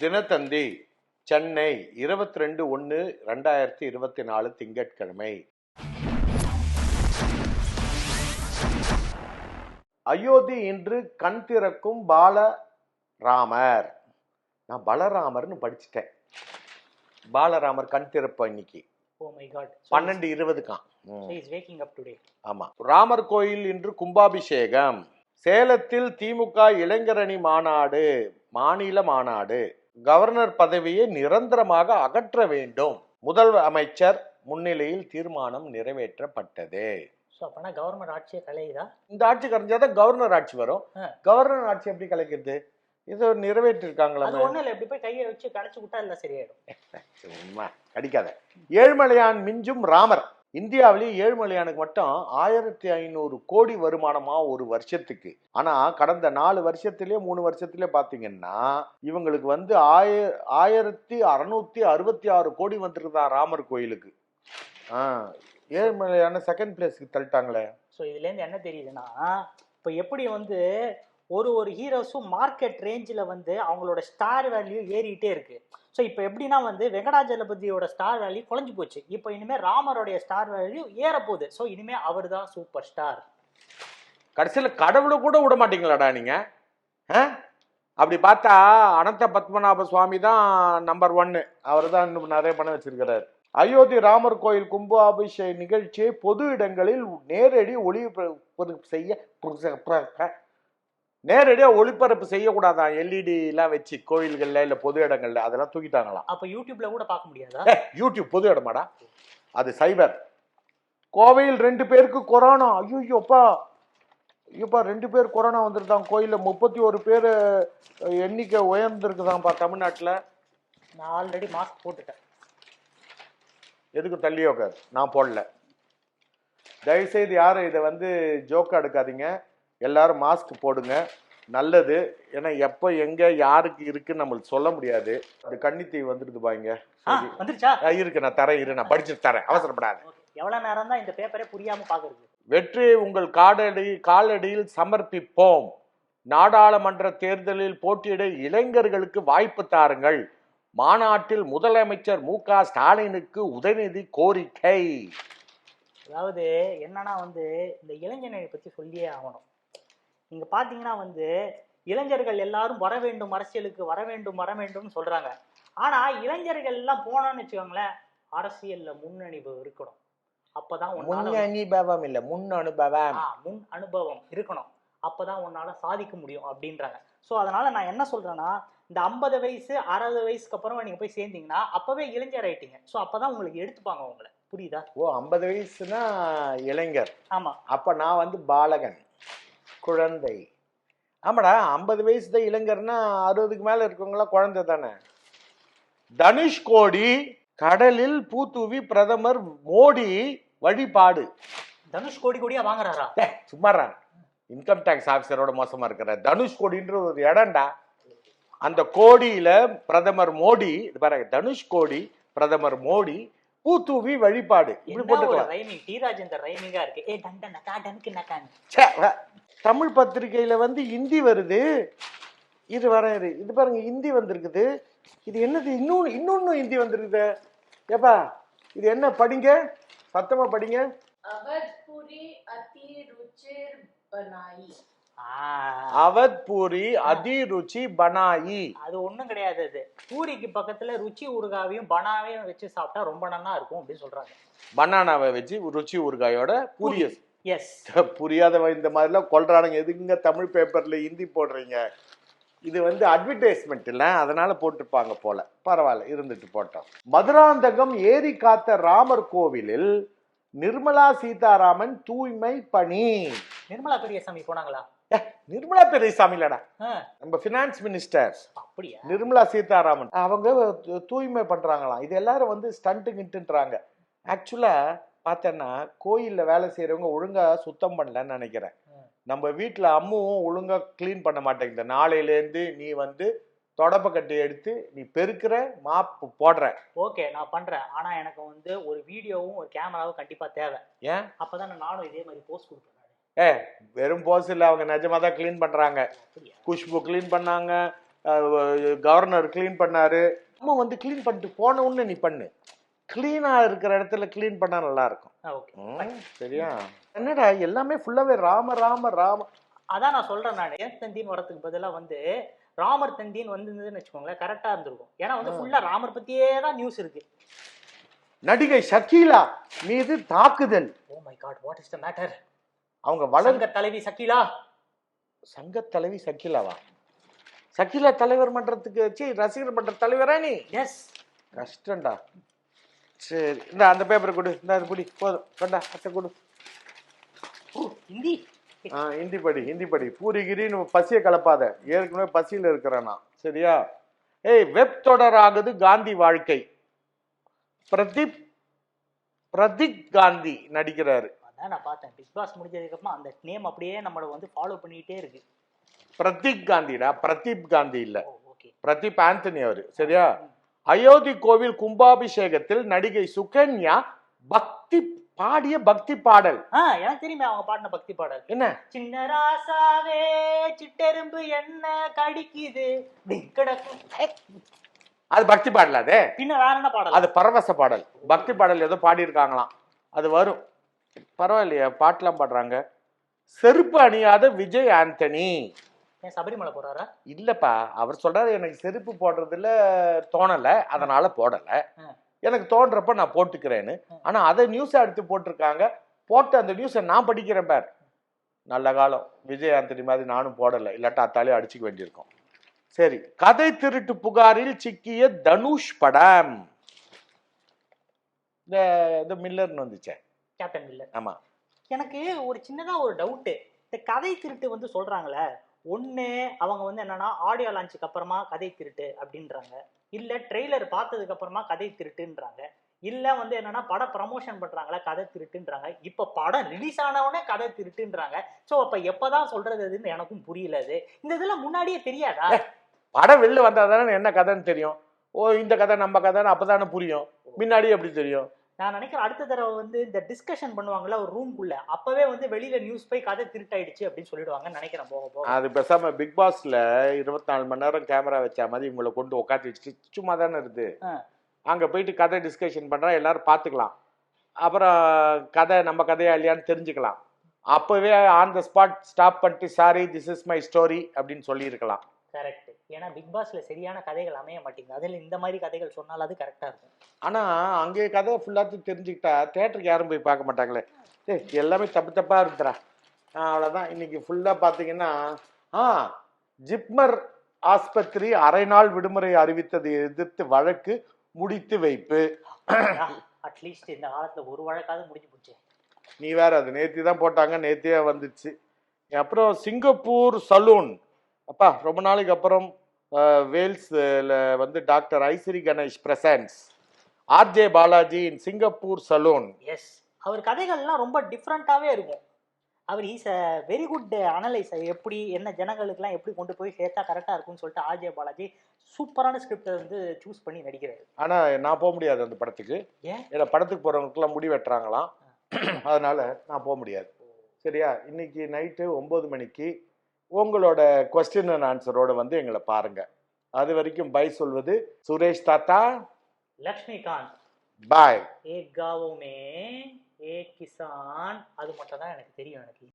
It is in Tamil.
தினத்தந்தி சென்னை 22/1/2024 திங்கட்கிழமை. அயோத்தி இன்று கண் திறக்கும் பாலராமர். நான் பலராமர்னு படிச்சுட்டேன். பாலராமர் கண் திறப்ப இன்னைக்கு 12:20. ஆமா. ராமர் கோயில் இன்று கும்பாபிஷேகம். சேலத்தில் திமுக இளைஞரணி மாநாடு, மாநில மாநாடு. கவர்னர் பதவியை நிரந்தரமாக அகற்ற வேண்டும், முதலமைச்சர் முன்னிலையில் தீர்மானம் நிறைவேற்றப்பட்டது. கவர்னர் ஆட்சியை கலையுதா? இந்த ஆட்சி கலைஞ்சாதான் கவர்னர் ஆட்சி வரும். கவர்னர் ஆட்சி எப்படி கலைக்கிறது? இது நிறைவேற்றிருக்காங்களா? ஒண்ணு இல்ல, எப்படி போய் கையை வச்சு கலைச்சு விட்டா இல்ல சரியாயிடும். சும்மா கடிக்காத. ஏழ்மலையான் மிஞ்சும் ராமர். இந்தியாவிலேயே ஏழ்மலையானுக்கு மட்டும் 1500 கோடி வருமானமா ஒரு வருஷத்துக்கு. ஆனா கடந்த 4 வருஷத்திலே 3 வருஷத்திலே பாத்தீங்கன்னா இவங்களுக்கு 1666 கோடி வந்துருக்குதா ராமர் கோயிலுக்கு. ஏழ்மலையான செகண்ட் பிளேஸ்க்கு தள்ளிட்டாங்களே. ஸோ இதுல இருந்து என்ன தெரியுதுன்னா, இப்போ எப்படி ஒரு ஹீரோஸும் மார்க்கெட் ரேஞ்சில் அவங்களோட ஸ்டார் வேல்யூ ஏறிட்டே இருக்கு. ஸோ இப்போ எப்படின்னா வெங்கடாஜலபதியோட ஸ்டார் வேல்யூ குறைஞ்சு போச்சு. இப்போ இனிமேல் ராமருடைய ஸ்டார் வேல்யூ ஏறப்போகுது. ஸோ இனிமேல் அவர் தான் சூப்பர் ஸ்டார். கடைசியில் கடவுளை கூட விட மாட்டீங்களாடா நீங்க? அப்படி பார்த்தா அனந்த பத்மநாப சுவாமி தான் நம்பர் 1. அவர் தான் இன்னும் நிறைய பணம் வச்சிருக்கிறார். அயோத்தி ராமர் கோயில் கும்பாபிஷேக நிகழ்ச்சியை பொது இடங்களில் நேரடியா ஒளிபரப்பு செய்யக்கூடாதான். எல்இடி எல்லாம் வச்சு கோயில்கள்ல இல்ல பொது இடங்கள்ல அதெல்லாம் தூக்கிட்டாங்களாம். அப்ப யூடியூப்ல கூட பார்க்க முடியாதா? யூடியூப் பொது இடமாடா, அது சைபர். கோவையில் 2 பேருக்கு கொரோனா. ஐயோப்பா 2 பேர் கொரோனா வந்துருந்தாங்க கோயில்ல. 31 பேர் எண்ணிக்கை உயர்ந்திருக்குதான்ப்பா தமிழ்நாட்டுல. நான் ஆல்ரெடி மாஸ்க் போட்டுட்டேன். எதுக்கு தள்ளி உட்கார்? நான் போடல. தயவுசெய்து யாரும் இதை ஜோக்கா எடுக்காதீங்க. எல்லாரும் மாஸ்க் போடுங்க, நல்லது. ஏன்னா எப்ப எங்க யாருக்கு இருக்குன்னு நம்மளுக்கு சொல்ல முடியாது. அது கன்னித்தீ வந்துடுது பாருங்க. இருக்கு, நான் தரேன், இரு, நான் படிச்சுட்டு தரேன், அவசரப்படாது. எவ்வளவு நேரம் தான் இந்த பேப்பரை புரியாம பாக்குறது? வெற்றி உங்கள் காலடியில் சமர்ப்பிப்போம். நாடாளுமன்ற தேர்தலில் போட்டியிட இளைஞர்களுக்கு வாய்ப்பு தாருங்கள். மாநாட்டில் முதலமைச்சர் மு.க. ஸ்டாலினுக்கு உதயநிதி கோரிக்கை. அதாவது என்னன்னா இந்த இளைஞர்களை பத்தி சொல்லியே ஆகணும். நீங்க பாத்தீங்கன்னா இளைஞர்கள் எல்லாரும் வர வேண்டும், அரசியலுக்கு வர வேண்டும் சொல்றாங்க. ஆனா இளைஞர்கள் எல்லாம் போனான்னு வச்சுக்கோங்களேன், அரசியல்ல முன் அனுபவம் இருக்கணும். அப்பதான் முன் அனுபவம் இருக்கணும். அப்பதான் உன்னால சாதிக்க முடியும் அப்படின்றாங்க. ஸோ அதனால நான் என்ன சொல்றேன்னா, இந்த 50 வயசு 60 வயசுக்கு அப்புறம் நீங்க போய் சேர்ந்தீங்கன்னா அப்பவே இளைஞர் ஆயிட்டீங்க. ஸோ அப்பதான் உங்களுக்கு எடுத்துப்பாங்க உங்களை. புரியுதா? 50 வயசுனா இளைஞர். ஆமா. அப்ப நான் பாலகன், குழந்தை. ஆமாடா, 50 வயசு தான் இளைஞர்னா 60க்கு மேல இருக்கவங்களா குழந்தை தானே. தனுஷ்கோடி கடலில் பூத்துவி பிரதமர் மோடி வழிபாடு. தனுஷ்கோடி கோடியா வாங்குறாரா? சும்மாரா, இன்கம் டாக்ஸ் ஆபீசரோட மோசமா இருக்கிற. தனுஷ்கோடின்ற ஒரு இடம்டா. அந்த கோடியில பிரதமர் மோடி பாருங்க. தனுஷ்கோடி பிரதமர் மோடி பூத்துவி வழிபாடு. இப்படி போட்டுக்கலாம். தமிழ் பத்திரிகையில ஹிந்தி வருது. இது பாருங்க, ஹிந்தி வந்திருக்குது. இது என்னது? இன்னொன்னு ஹிந்தி வந்திருக்குது. ஏப்பா இது என்ன? படிங்க, சத்தமா படிங்க. அவத்பூரி அதி ருச்சி பனாயி. அது ஒண்ணும் கிடையாது. அது பூரிக்கு பக்கத்துல ருச்சி ஊறுகாவையும் பனாவையும் வச்சு சாப்பிட்டா ரொம்ப நல்லா இருக்கும் அப்படின்னு சொல்றாங்க. பனானாவை வச்சு ருச்சி ஊறுகாயோட பூரி. எஸ். புரியாதவ இந்த மாதிரிலாம் கொல்றானுங்க. எதுக்குங்க தமிழ் பேப்பர்ல ஹிந்தி போடுறீங்க? இது அட்வர்டைஸ்மெண்ட் இல்ல, அதனால போட்டுப்பாங்க போல. பரவாயில்ல, இருந்துட்டு போட்டோம். மதுராந்தகம் ஏரி காத்த ராமர் கோவிலில் நிர்மலா சீதாராமன் தூய்மை பணி. நிர்மலா பெரியசாமி போனாங்களா? நிர்மலா பெரியசாமி இல்லடா, நம்ம பினான்ஸ் மினிஸ்டர். அப்படியா? நிர்மலா சீதாராமன் அவங்க தூய்மை பண்றாங்களாம். இது எல்லாரும் ஸ்டண்ட்டுன்றாங்க. ஆக்சுவலா பார்த்தேன்னா கோயில்ல வேலை செய்யறவங்க ஒழுங்கா சுத்தம் பண்ணலன்னு நினைக்கிறேன். நம்ம வீட்டுல அம்முவும் ஒழுங்கா கிளீன் பண்ண மாட்டேங்குது. நாளையிலேருந்து நீ தொடப்ப கட்டி எடுத்து நீ பெருக்கிற, மாப்பு போடுற. ஓகே, நான் பண்றேன். ஆனா எனக்கு ஒரு வீடியோவும் ஒரு கேமராவும் கண்டிப்பா தேவை. ஏன்? அப்பதான் நானும் இதே மாதிரி போஸ்ட் கொடுப்பேன். வெறும் போஸ் இல்ல, அவங்க நிஜமா தான் கிளீன் பண்றாங்க. குஷ்பு கிளீன் பண்ணாங்க, கவர்னர் க்ளீன் பண்ணாரு. நம்ம வந்து க்ளீன் பண்ணிட்டு போன உடனே நீ பண்ணு. கிளீனா இருக்கிற இடத்துல க்ளீன் பண்ணா நல்லா இருக்கும். சரியா? என்னடா எல்லாமே ஃபுல்லாவே ராம ராம ராம. அதான் நான் சொல்றேன், நான் தந்தின்னு வரதுக்கு பதிலா வந்து ராமர் தந்தின்னு வந்திருந்ததுன்னு வச்சுக்கோங்களேன், கரெக்டா இருந்திருக்கும். ஏன்னா வந்து ஃபுல்லா ராமர் பத்தியே தான் நியூஸ் இருக்கு. நடிகை ஷக்கீலா மீது தாக்குதல். Oh my God, what is the matter? அவங்க சங்க தலைவி ஷக்கீலா. சங்க தலைவி ஷக்கீலாவா? ஷக்கீலா தலைவர் மன்றத்துக்கு வச்சு ரசிகர் மன்ற தலைவரா நீ? எஸ். கஷ்டம்டா. சரி, இந்த அந்த பேப்பர் கொடு, இந்த அது புடி, போதும் கொண்டா, அட்டை கொடு. ஹிந்தி. ஹிந்தி படி. பூரிகிரின்னு பசியை கலப்பாத, ஏற்கனவே பசியில் இருக்கிறேன் நான். சரியா? ஏய், வெப் தொடராகுது காந்தி வாழ்க்கை. பிரதீப் காந்தி நடிக்கிறாரு. அதான் நான் பார்த்தேன், பிக் பாஸ் முடிஞ்சதுக்கு அப்புறம் அந்த நேம் அப்படியே நம்மள வந்து ஃபாலோ பண்ணிட்டே இருக்கு. பிரதீப் காந்திடா, பிரதீப் காந்தி இல்ல, பிரதீப் ஆண்டனி அவரு. சரியா? அயோத்தி கோவில் கும்பாபிஷேகத்தில் நடிகை சுகன்யா பாடிய பக்தி பாடல். எனக்கு தெரியுமே அவங்க பாடின பக்தி பாடல். என்ன? சின்ன ராசாவே சிட்டெரும்பு என்ன கடிக்குது. அது பக்தி பாடல். அது பின்ன வேற என்ன பாடல்? அது பரவச பாடல். பக்தி பாடல் ஏதோ பாடி இருக்காங்களாம், அது வரும். பரவாயில்லையா, பாட்டெல்லாம் பாடுறாங்க. செருப்பு அணியாத விஜய் ஆண்டனி. சபரிமலை போறாரா? இல்லப்பா, அவர் சொல்றாரு எனக்கு செருப்பு போடுறதுல தோணல, அதனால போடல. எனக்கு தோன்றப்ப நான் போட்டுக்கிறேன்னு. ஆனா அதை நியூஸை எடுத்து போட்டிருக்காங்க. போட்டு அந்த நியூஸை நான் படிக்கிறேன் பார். நல்ல காலம், விஜய் ஆண்டனி மாதிரி நானும் போடலை, இல்லாட்டா அத்தாலே அடிச்சுக்க வேண்டியிருக்கோம். சரி, கதை திருட்டு புகாரில் சிக்கிய தனுஷ் படம். இந்த மில்லர்னு வந்துச்சே, கேப்டன் மில்லர். ஆமா. எனக்கு ஒரு சின்னதா ஒரு டவுட்டு. இந்த கதை திருட்டு வந்து சொல்றாங்களே, ஒண்ணு அவங்க வந்து என்னன்னா ஆடியோ லான்ச்சுக்கு அப்புறமா கதை திருட்டு அப்படின்றாங்க, இல்ல ட்ரெய்லர் பார்த்ததுக்கு அப்புறமா கதை திருட்டுன்றாங்க, இல்ல வந்து என்னன்னா படம் ப்ரமோஷன் பண்றாங்களா கதை திருட்டுன்றாங்க, இப்ப படம் ரிலீஸ் ஆனவனே கதை திருட்டுன்றாங்க. சோ அப்ப எப்பதான் சொல்றது அதுன்னு எனக்கும் புரியல. அது இந்த இதெல்லாம் முன்னாடியே தெரியாதா? படம் வெளில வந்தாதானே என்ன கதைன்னு தெரியும். ஓ இந்த கதை நம்ம கதைன்னு அப்பதானே புரியும். முன்னாடி எப்படி தெரியும்? நான் நினைக்கிறேன் அடுத்த தடவை வந்து இந்த டிஸ்கஷன் பண்ணுவாங்கல்ல ஒரு ரூம்குள்ள, அப்பவே வந்து வெளியில நியூஸ் போய் கதை திருட்டாயிடுச்சு அப்படின்னு சொல்லிடுவாங்கன்னு நினைக்கிறேன். போக போக அது பேசாம பிக் பாஸ்ல 24 மணி நேரம் கேமரா வச்சா மாதிரி உங்களை கொண்டு உட்காந்து வச்சுட்டு சும்மா தானே இருக்கு. அங்க போயிட்டு கதை டிஸ்கஷன் பண்றா, எல்லாரும் பாத்துக்கலாம். அப்புறம் கதை நம்ம கதையா இல்லையான்னு தெரிஞ்சுக்கலாம். அப்பவே ஆன் த ஸ்பாட் ஸ்டாப் பண்ணிட்டு sorry this is my story அப்படின்னு சொல்லி இருக்கலாம். கரெக்ட். ஏன்னா பிக் பாஸ்ல சரியான கதைகள் அமைய மாட்டேங்குது. அதில் இந்த மாதிரி கதைகள் சொன்னாலும் அது கரெக்டா இருக்கும். ஆனா அங்கே கதை ஃபுல்லாத்தையும் தெரிஞ்சுக்கிட்டா தேட்டருக்கு யாரும் போய் பார்க்க மாட்டாங்களே. எல்லாமே தப்பா இருக்குறா. அவ்வளவுதான். இன்னைக்கு ஃபுல்லா பாத்தீங்கன்னா ஜிப்மர் ஆஸ்பத்திரி அரை நாள் விடுமுறை அறிவித்ததை எதிர்த்து வழக்கு முடித்து வைப்பு. அட்லீஸ்ட் இந்த காலத்துல ஒரு வழக்காவது முடிஞ்சு போச்சு. நீ வேற, அது நேத்தி தான் போட்டாங்க, நேத்தியே வந்துச்சு. அப்புறம் சிங்கப்பூர் சலூன், அப்பா ரொம்ப நாளைக்கு அப்புறம் வேல்ஸ்ல வந்து doctor Aishwari Ganesh presents RJ Balaji in Singapore saloon. Yes, அவர் கதைகள்லாம் ரொம்ப டிஃப்ரெண்டாவே இருக்கும். அவர் is a very good analyser. எப்படி என்ன ஜனங்களுக்குலாம் எப்படி கொண்டு போய் சேர்த்தா கரெக்டா இருக்கும்னு சொல்லிட்டு ஆர்ஜே பாலாஜி சூப்பரான ஸ்கிரிப்டை வந்து சூஸ் பண்ணி நடிக்கிறாரு. ஆனா நான் போக முடியாது அந்த படத்துக்கு. ஏன்னா படத்துக்கு போறவங்களுக்குலாம் முடி வெட்டுறாங்களாம், அதனால நான் போக முடியாது. சரியா? இன்னைக்கு நைட்டு 9 மணிக்கு உங்களோட கொஸ்டின் அண்ட் ஆன்சரோட வந்து எங்களை பாருங்க. அது வரைக்கும் பை சொல்வது சுரேஷ் தாத்தா, லக்ஷ்மிகாந்த். பாய். ஏக் காவோ மே ஏக் கிசான், அது மட்டும் தான் எனக்கு தெரியும். எனக்கு